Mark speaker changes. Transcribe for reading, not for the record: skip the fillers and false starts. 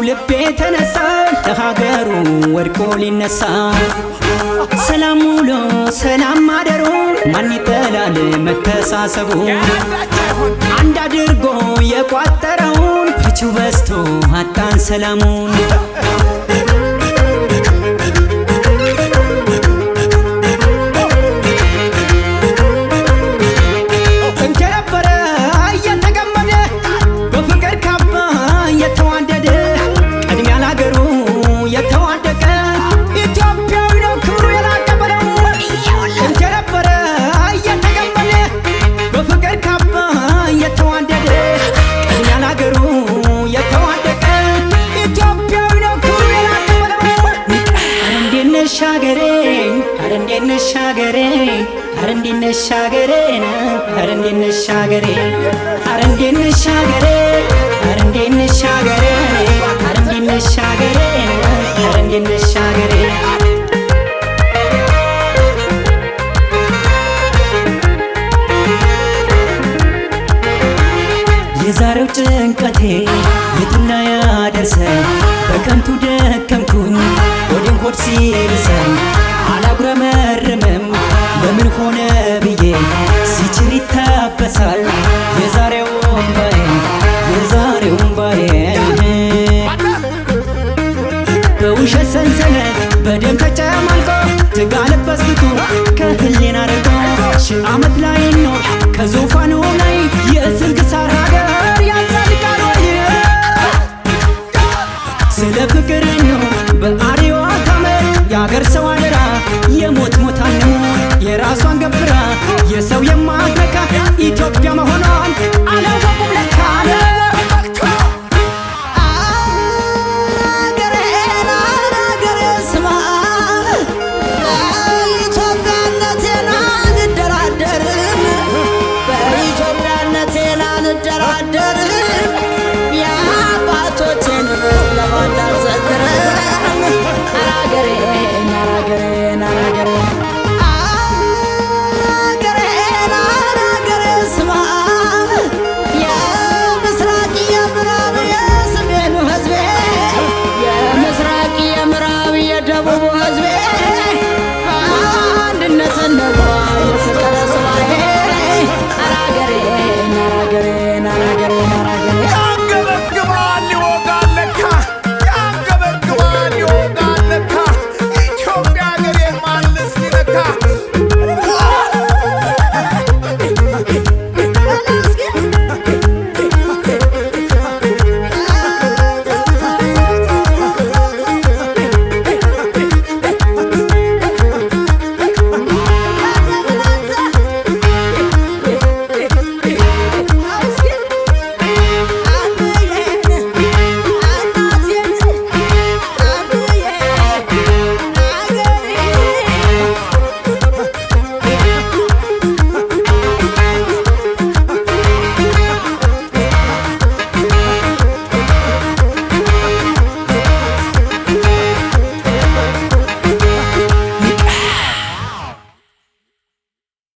Speaker 1: ልቤ ተነሳ ለሀገሩ ወድቆ ሊነሳ ሰላም ውሎ ሰላም ማደሩ ማን ይጠላል መተሳሰቡ አንድ አድርጎ የቋጠረውን ፍቺው በዝቶ አጣን ሰላሙን የዛሬው ጭንቀቴ የትና ያደርሰኝ በከንቱ ደከምኩኝ ወዴን ሆድ ሲልሰኝ አላጉረመርምም በምን ሆነ ብዬ ሲችል ይታበሳል የዛሬው እምባዬ በውሸት ሰንሰለት በደም ተጨማልቆ ትጋለበስ ብቱ ከህሊና ርቆ ሺህ ዓመት ላይ ኖር ከዙፋኑ ላይ የስንክሳር ሀገር ያጸድቃል ወይ ስለ ፍቅር ነው በአርዮት ዓመት የአገር ሰው አደራ የሞት ሞት አንሞት የራሷን ገብራ የሰው የማትነካ ኢትዮጵያ መሆኗን አላወቁም ለካ
Speaker 2: I